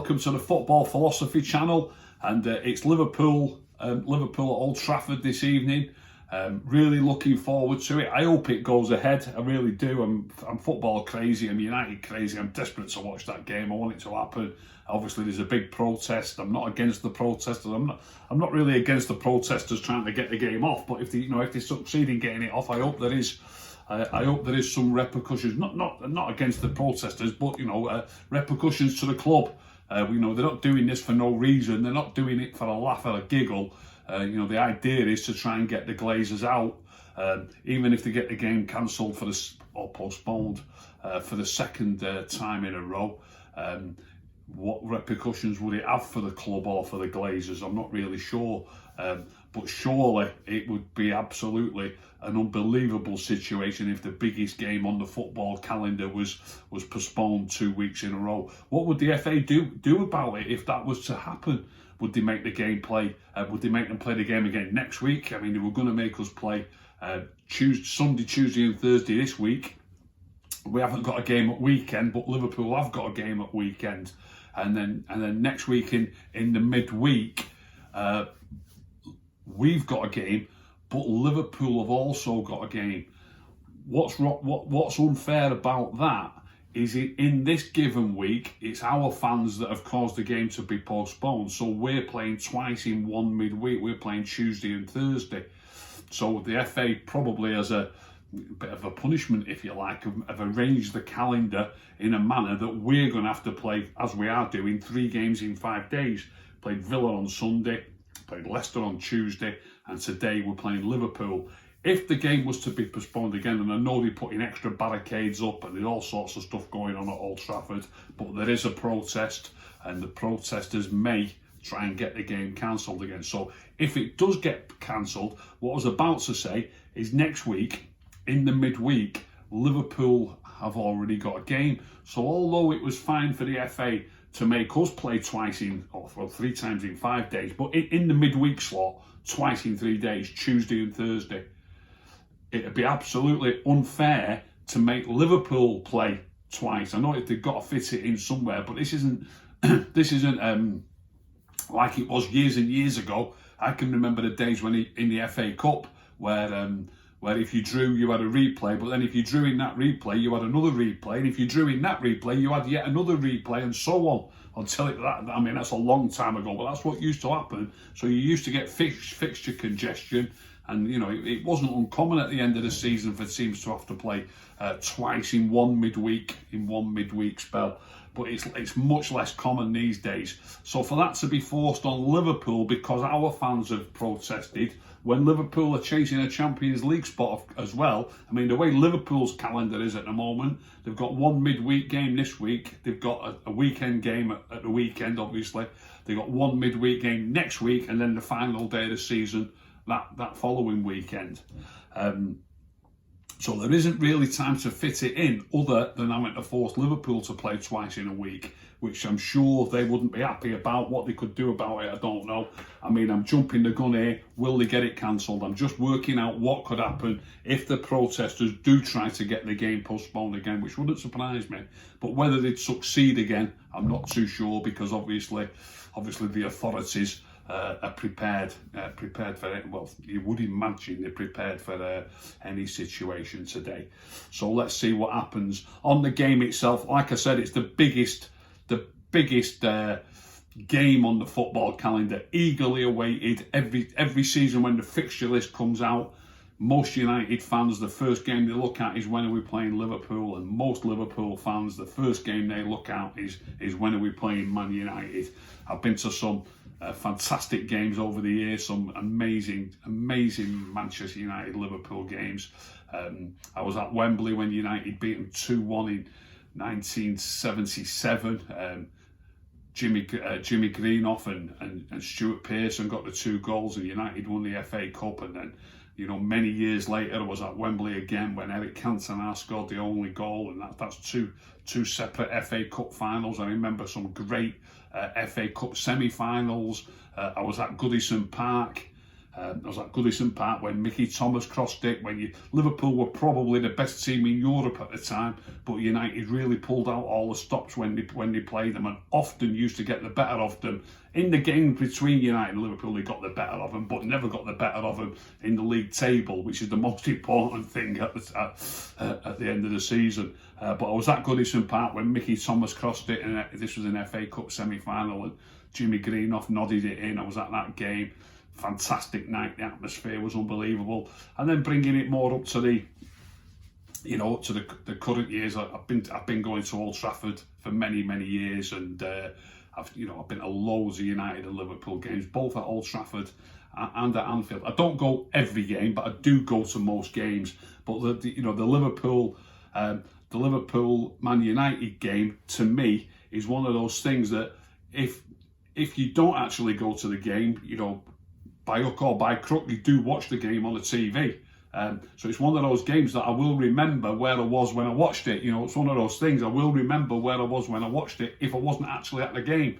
welcome to the Football Philosophy channel, and it's Liverpool at Old Trafford this evening. Really looking forward to it. I hope it goes ahead. I really do. I'm football crazy. I'm United crazy. I'm desperate to watch that game. I want it to happen. Obviously, there's a big protest. I'm not against the protesters. I'm not really against the protesters trying to get the game off. But if they succeed in getting it off, I hope there is. I hope there is some repercussions. Not against the protesters, but repercussions to the club. They're not doing this for no reason. They're not doing it for a laugh or a giggle. The idea is to try and get the Glazers out, even if they get the game cancelled or postponed for the second time in a row. What repercussions would it have for the club or for the Glazers? I'm not really sure, but surely it would be absolutely an unbelievable situation if the biggest game on the football calendar was postponed 2 weeks in a row. What would the FA do about it if that was to happen? Would they make the game play? Would they make them play the game again next week? I mean, they were going to make us play Sunday, Tuesday, and Thursday this week. We haven't got a game at weekend, but Liverpool have got a game at weekend, and then next week in the midweek, we've got a game, but Liverpool have also got a game. What's unfair about that is in this given week, it's our fans that have caused the game to be postponed. So we're playing twice in one midweek. We're playing Tuesday and Thursday. So the FA probably as a bit of a punishment, if you like, have arranged the calendar in a manner that we're going to have to play, as we are doing, 3 games in 5 days. Played Villa on Sunday, played Leicester on Tuesday, and today we're playing Liverpool. If the game was to be postponed again, and I know they're putting extra barricades up and there's all sorts of stuff going on at Old Trafford, but there is a protest and the protesters may try and get the game cancelled again. So if it does get cancelled, what I was about to say is next week, in the midweek, Liverpool have already got a game. So although it was fine for the FA to make us play 3 times in 5 days, but in the midweek slot, twice in 3 days, Tuesday and Thursday, it'd be absolutely unfair to make Liverpool play twice. I know they've got to fit it in somewhere, but this isn't like it was years and years ago. I can remember the days when in the FA Cup where if you drew, you had a replay, but then if you drew in that replay, you had another replay, and if you drew in that replay, you had yet another replay, and so on until that's a long time ago, but that's what used to happen. So you used to get fixture congestion. And, it wasn't uncommon at the end of the season for teams to have to play twice in one midweek spell. But it's much less common these days. So for that to be forced on Liverpool because our fans have protested, when Liverpool are chasing a Champions League spot as well, I mean, the way Liverpool's calendar is at the moment, they've got one midweek game this week. They've got a weekend game at the weekend, obviously. They've got one midweek game next week, and then the final day of the season that following weekend. So there isn't really time to fit it in other than having to force Liverpool to play twice in a week, which I'm sure they wouldn't be happy about. What they could do about it, I don't know. I mean, I'm jumping the gun here. Will they get it cancelled? I'm just working out what could happen if the protesters do try to get the game postponed again, which wouldn't surprise me. But whether they'd succeed again, I'm not too sure, because obviously the authorities are prepared for it. Well, you would imagine they're prepared for any situation today. So let's see what happens on the game itself. Like I said, it's the biggest game on the football calendar, eagerly awaited every season when the fixture list comes out. Most United fans, the first game they look at is when are we playing Liverpool, and most Liverpool fans, the first game they look at is when are we playing Man United. I've been to some fantastic games over the years, some amazing Manchester United Liverpool games. I was at Wembley when United beat them 2-1 in 1977. Jimmy Greenough and Stuart Pearson got the 2 goals, and United won the FA Cup. And then, many years later, I was at Wembley again when Eric Cantona scored the only goal, and that's two separate FA Cup finals. I remember some great FA Cup semi-finals. I was at Goodison Park I was at Goodison Park when Mickey Thomas crossed it, when Liverpool were probably the best team in Europe at the time, but United really pulled out all the stops when they played them, and often used to get the better of them. In the game between United and Liverpool, they got the better of them, but never got the better of them in the league table, which is the most important thing at the end of the season. But I was at Goodison Park when Mickey Thomas crossed it, and this was an FA Cup semi-final, and Jimmy Greenough nodded it in. I was at that game. Fantastic night. The atmosphere was unbelievable. And then bringing it more up to the, the current years. I've been going to Old Trafford for many years, and I've been to loads of United and Liverpool games, both at Old Trafford and at Anfield. I don't go every game, but I do go to most games. But the Liverpool Man United game, to me, is one of those things that if you don't actually go to the game, by hook or by crook, you do watch the game on the TV. So it's one of those games that I will remember where I was when I watched it. It's one of those things I will remember where I was when I watched it if I wasn't actually at the game.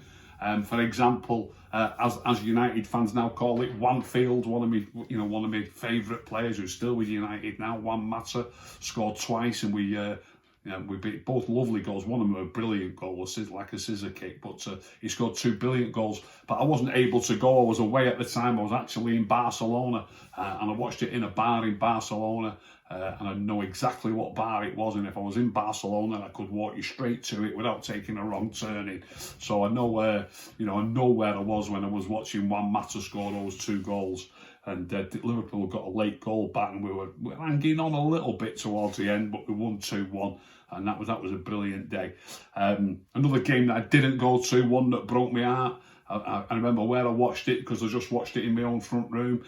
For example, as United fans now call it, Wanfield, one of my favourite players who's still with United now, Wan Mata, scored twice, and we beat both lovely goals. One of them a brilliant goal, like a scissor kick, but he scored 2 brilliant goals. But I wasn't able to go. I was away at the time. I was actually in Barcelona, and I watched it in a bar in Barcelona, and I know exactly what bar it was. And if I was in Barcelona, I could walk you straight to it without taking a wrong turning. So I know where I was when I was watching Wan Mata score those 2 goals. And Liverpool got a late goal back, and we were hanging on a little bit towards the end, but we won 2-1, and that was a brilliant day. Another game that I didn't go to, one that broke my heart. I remember where I watched it, because I just watched it in my own front room,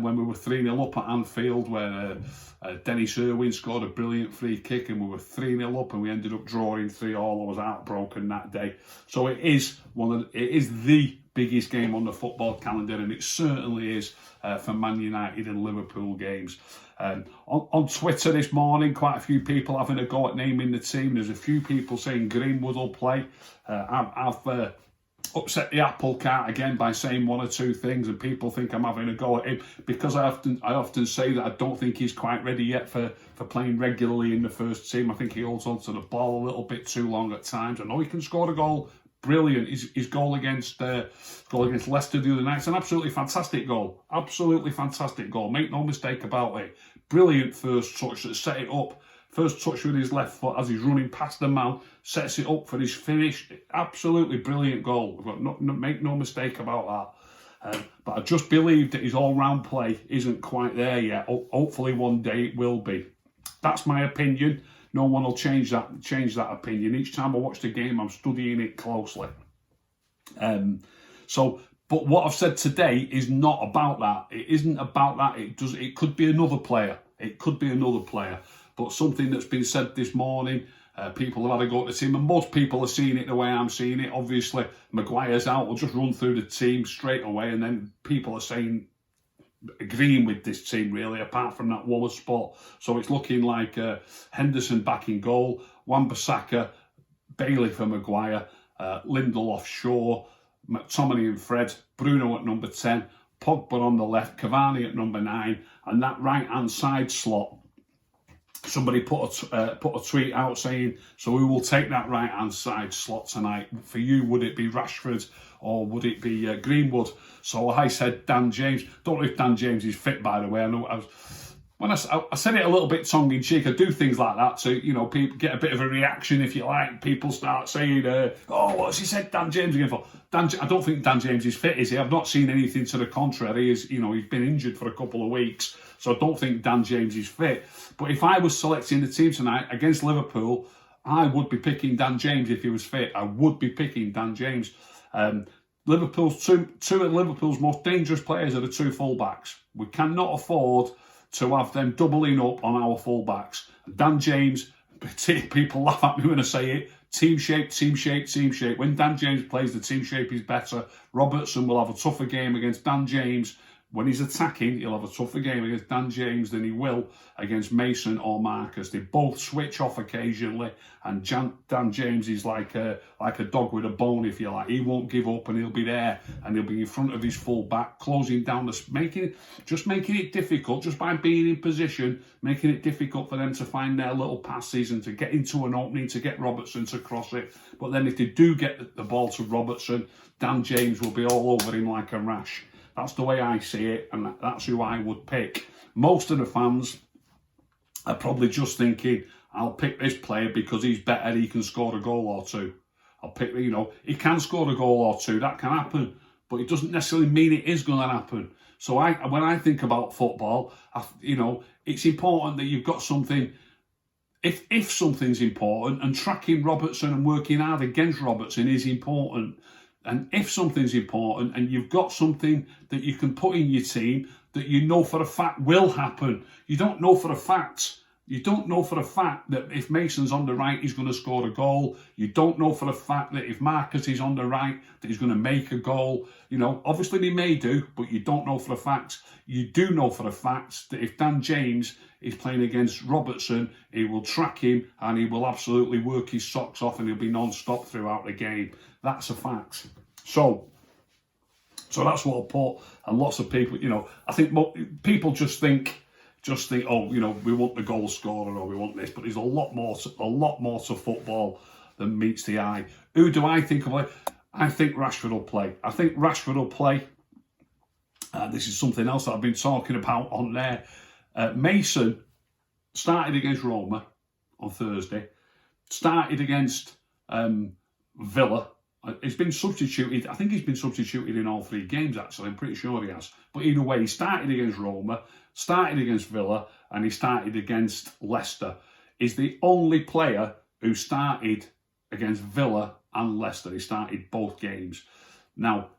when we were 3-0 up at Anfield, where Dennis Irwin scored a brilliant free kick, and we were 3-0 up, and we ended up drawing 3-3. I was heartbroken that day. So it is the biggest game on the football calendar, and it certainly is for Man United and Liverpool games. On Twitter this morning, quite a few people having a go at naming the team. There's a few people saying Greenwood will play. I've upset the apple cart again by saying one or two things, and people think I'm having a go at him because I often say that I don't think he's quite ready yet for playing regularly in the first team. I think he holds on to the ball a little bit too long at times. I know he can score a goal. Brilliant. His goal against Leicester the other night. It's an absolutely fantastic goal. Absolutely fantastic goal. Make no mistake about it. Brilliant first touch that set it up. First touch with his left foot as he's running past the man, sets it up for his finish. Absolutely brilliant goal. Make no mistake about that. But I just believe that his all-round play isn't quite there yet. Hopefully one day it will be. That's my opinion. No one will change that opinion. Each time I watch the game, I'm studying it closely. But what I've said today is not about that. It isn't about that. It could be another player. It could be another player. But something that's been said this morning, people have had a go at the team, and most people are seeing it the way I'm seeing it. Obviously, Maguire's out. We'll just run through the team straight away, and then people are saying, agreeing with this team really, apart from that Wallace spot. So it's looking like Henderson back in goal, Wan-Bissaka, Bailey for Maguire, Lindelof, Shaw, McTominay and Fred, Bruno at number 10, Pogba on the left, Cavani at number 9, and that right-hand side slot. Somebody put a tweet out saying, so we will take that right-hand side slot tonight. For you, would it be Rashford or would it be Greenwood? So I said Dan James. Don't know if Dan James is fit, by the way. I know when I said it a little bit tongue-in-cheek. I do things like that to, people get a bit of a reaction, if you like. People start saying, what's he said Dan James again for? I don't think Dan James is fit, is he? I've not seen anything to the contrary. He's been injured for a couple of weeks. So I don't think Dan James is fit. But if I was selecting the team tonight against Liverpool, I would be picking Dan James if he was fit. I would be picking Dan James. Liverpool's two of Liverpool's most dangerous players are the 2 fullbacks. We cannot afford to have them doubling up on our fullbacks. Dan James, people laugh at me when I say it, team shape. When Dan James plays, the team shape is better. Robertson will have a tougher game against Dan James when he's attacking, he'll have a tougher game against Dan James than he will against Mason or Marcus. They both switch off occasionally, and Dan James is like a dog with a bone, if you like. He won't give up, and he'll be there, and he'll be in front of his full back, closing down making it difficult, just by being in position, making it difficult for them to find their little passes and to get into an opening, to get Robertson to cross it. But then if they do get the ball to Robertson, Dan James will be all over him like a rash. That's the way I see it, and that's who I would pick. Most of the fans are probably just thinking, I'll pick this player because he's better, he can score a goal or two. I'll pick, he can score a goal or two, that can happen, but it doesn't necessarily mean it is going to happen. So when I think about football, it's important that you've got something. If something's important, and tracking Robertson and working hard against Robertson is important, and if something's important and you've got something that you can put in your team that you know for a fact will happen, you don't know for a fact that if Mason's on the right, he's going to score a goal. You don't know for a fact that if Marcus is on the right, that he's going to make a goal. Obviously he may do, but you don't know for a fact. You do know for a fact that if Dan James is playing against Robertson, he will track him and he will absolutely work his socks off, and he'll be non-stop throughout the game. That's a fact. So that's what I'll put. And lots of people, I think people just think, oh, we want the goal scorer or we want this, but there's a lot more to football than meets the eye. Who do I think of? I think Rashford will play. This is something else that I've been talking about on there. Mason started against Roma on Thursday, started against Villa. He's been substituted. I think he's been substituted in all 3 games, actually. I'm pretty sure he has. But either way, he started against Roma, started against Villa, and he started against Leicester. He's the only player who started against Villa and Leicester. He started both games. Now,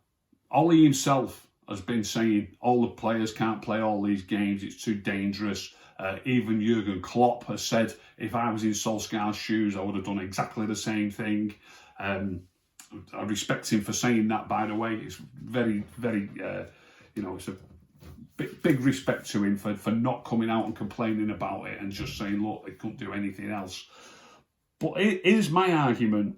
Ole himself has been saying all the players can't play all these games. It's too dangerous. Even Jurgen Klopp has said, if I was in Solskjaer's shoes, I would have done exactly the same thing. I respect him for saying that, by the way. It's very, very, it's a big respect to him for not coming out and complaining about it and just saying, look, they couldn't do anything else. But it is my argument.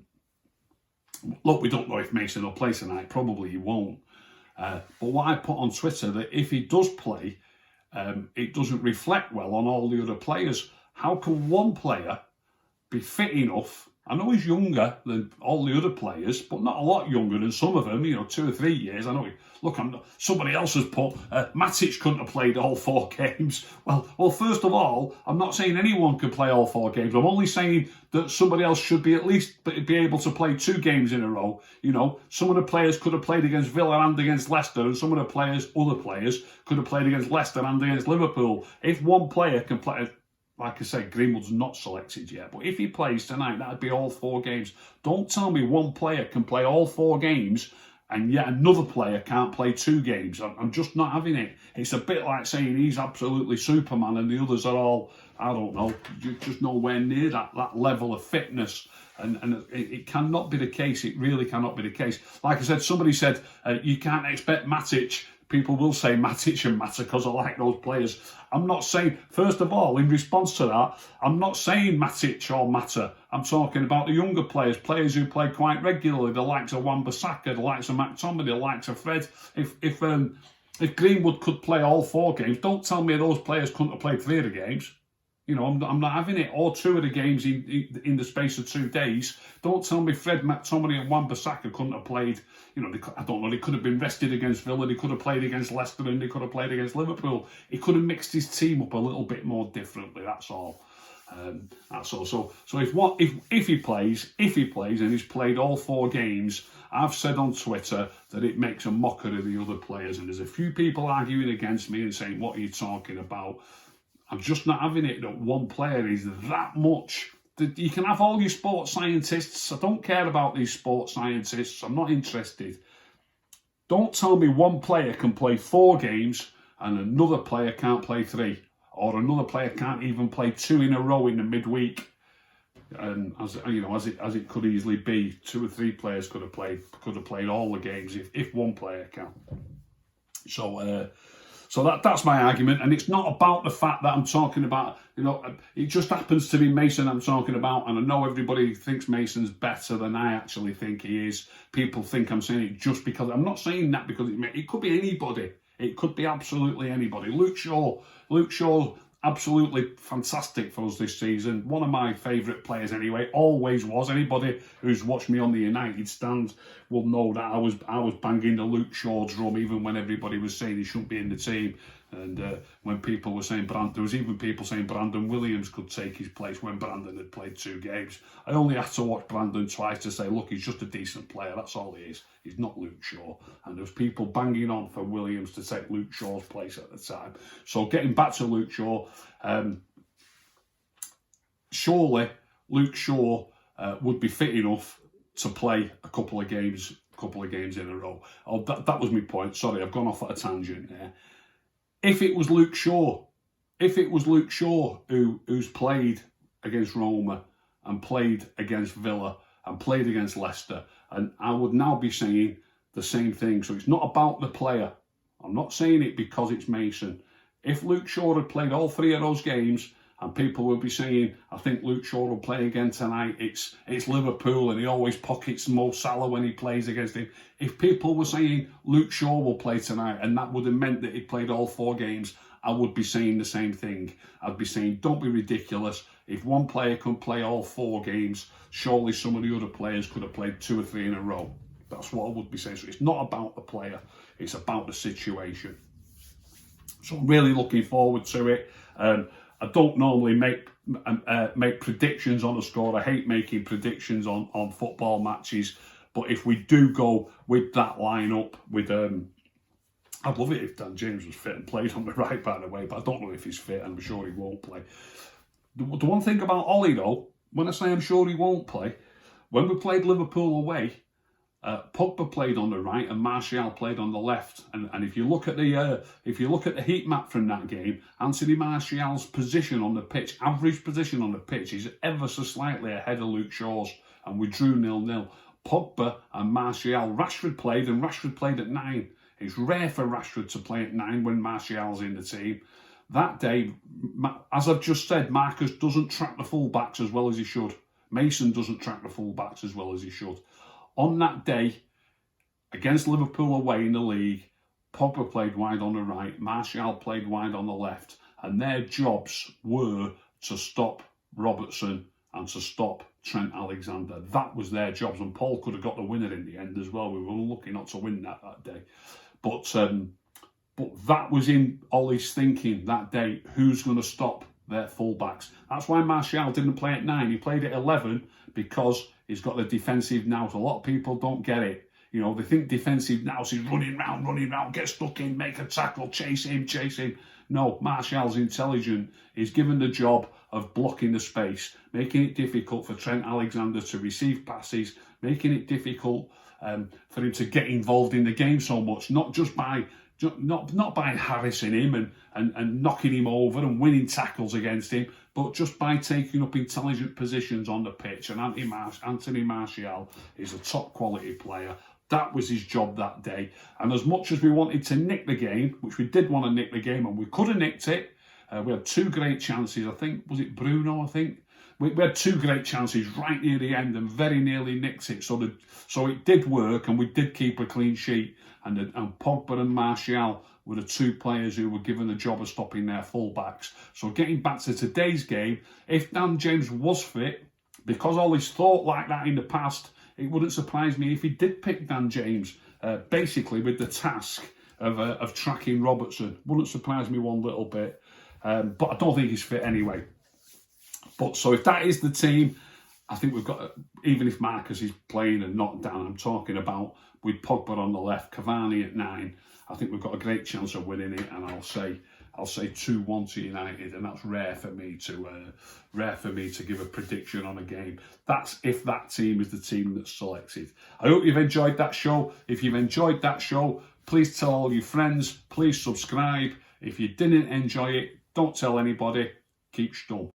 Look, we don't know if Mason will play tonight. Probably he won't. But what I put on Twitter, that if he does play, it doesn't reflect well on all the other players. How can one player be fit enough? I know he's younger than all the other players, but not a lot younger than some of them, 2 or 3 years. I know, somebody else has put, Matic couldn't have played all 4 games. Well, first of all, I'm not saying anyone could play all 4 games. I'm only saying that somebody else should be at least be able to play 2 games in a row. Some of the players could have played against Villa and against Leicester, and some of the other players could have played against Leicester and against Liverpool. If one player can play, like I said, Greenwood's not selected yet, but if he plays tonight, that'd be all 4 games. Don't tell me one player can play all 4 games and yet another player can't play 2 games. I'm just not having it. It's a bit like saying he's absolutely Superman and the others are all, I don't know, just nowhere near that level of fitness. And it cannot be the case. It really cannot be the case. Like I said, somebody said, you can't expect Matic. People will say Matic and Mata because I like those players. I'm not saying, first of all, in response to that, I'm not saying Matic or Mata. I'm talking about the younger players who play quite regularly, the likes of Wan-Bissaka, the likes of McTominay, the likes of Fred. If Greenwood could play all 4 games, don't tell me those players couldn't have played 3 of the games. I'm not having it. Or 2 of the games in the space of 2 days. Don't tell me Fred, McTominay and Wan-Bissaka couldn't have played. I don't know, they could have been rested against Villa, they could have played against Leicester, and they could have played against Liverpool. He could have mixed his team up a little bit more differently, that's all. So if he plays and he's played all 4 games, I've said on Twitter that it makes a mockery of the other players, and there's a few people arguing against me and saying, what are you talking about? I'm just not having it that one player is that much. You can have all your sports scientists. I don't care about these sports scientists. I'm not interested. Don't tell me one player can play 4 games and another player can't play 3. Or another player can't even play 2 in a row in the midweek. And as it could easily be, 2 or 3 players could have played all the games if one player can. So So that's my argument, and it's not about the fact that I'm talking about, it just happens to be Mason I'm talking about, and I know everybody thinks Mason's better than I actually think he is. People think I'm saying it just because, I'm not saying that because it could be anybody. It could be absolutely anybody. Luke Shaw, absolutely fantastic for us this season. One of my favourite players anyway, always was. Anybody who's watched me on the United stand will know that I was banging the Luke Shaw drum even when everybody was saying he shouldn't be in the team. And when people were saying there was even people saying Brandon Williams could take his place when Brandon had played 2 games. I only had to watch Brandon twice to say, look, he's just a decent player. That's all he is. He's not Luke Shaw. And there was people banging on for Williams to take Luke Shaw's place at the time. So getting back to Luke Shaw, surely Luke Shaw would be fit enough to play a couple of games in a row. Oh, that was my point. Sorry, I've gone off at a tangent there. If it was Luke Shaw who's played against Roma and played against Villa and played against Leicester, and I would now be saying the same thing. So it's not about the player. I'm not saying it because it's Mason. If Luke Shaw had played all 3 of those games, and people will be saying, I think Luke Shaw will play again tonight, it's Liverpool and he always pockets Mo Salah when he plays against him. If people were saying Luke Shaw will play tonight and that would have meant that he played all 4 games, I would be saying the same thing. I'd be saying, don't be ridiculous. If one player can play all 4 games, surely some of the other players could have played 2 or 3 in a row. That's what I would be saying. So it's not about the player, it's about the situation. So I'm really looking forward to it. I don't normally make predictions on a score. I hate making predictions on football matches. But if we do go with that lineup, I'd love it if Dan James was fit and played on the right, by the way, but I don't know if he's fit, and I'm sure he won't play. The one thing about Ole, though, when I say I'm sure he won't play, when we played Liverpool away, Pogba played on the right and Martial played on the left. And if you look at the heat map from that game, Anthony Martial's position on the pitch, average position on the pitch, is ever so slightly ahead of Luke Shaw's, and we drew 0-0. Pogba and Martial, Rashford played at 9. It's rare for Rashford to play at 9 when Martial's in the team. That day, as I've just said, Marcus doesn't track the fullbacks as well as he should. Mason doesn't track the fullbacks as well as he should. On that day, against Liverpool away in the league, Pogba played wide on the right, Martial played wide on the left, and their jobs were to stop Robertson and to stop Trent Alexander. That was their jobs, and Paul could have got the winner in the end as well. We were unlucky not to win that day. But that was in Ole's thinking that day, who's going to stop their fullbacks. That's why Martial didn't play at 9. He played at 11 because he's got the defensive nous. A lot of people don't get it. They think defensive nous is running round, get stuck in, make a tackle, chase him. No, Martial's intelligent. He's given the job of blocking the space, making it difficult for Trent Alexander to receive passes, making it difficult for him to get involved in the game so much, not by harassing him and knocking him over and winning tackles against him, but just by taking up intelligent positions on the pitch. And Anthony Martial is a top quality player. That was his job that day. And as much as we wanted to nick the game, which we did want to nick the game, and we could have nicked it, we had 2 great chances. I think, was it Bruno, I think? We had 2 great chances right near the end and very nearly nicked it. So it did work, and we did keep a clean sheet. And Pogba and Martial were the 2 players who were given the job of stopping their fullbacks. So getting back to today's game, if Dan James was fit, because Ole's thought like that in the past, it wouldn't surprise me if he did pick Dan James, basically with the task of tracking Robertson. Wouldn't surprise me one little bit. But I don't think he's fit anyway. But so if that is the team, I think we've got, even if Marcus is playing and not Dan, I'm talking about with Pogba on the left, Cavani at 9, I think we've got a great chance of winning it, and I'll say 2-1 to United, and that's rare for me to give a prediction on a game. That's if that team is the team that's selected. I hope you've enjoyed that show. If you've enjoyed that show, please tell all your friends. Please subscribe. If you didn't enjoy it, don't tell anybody. Keep stum.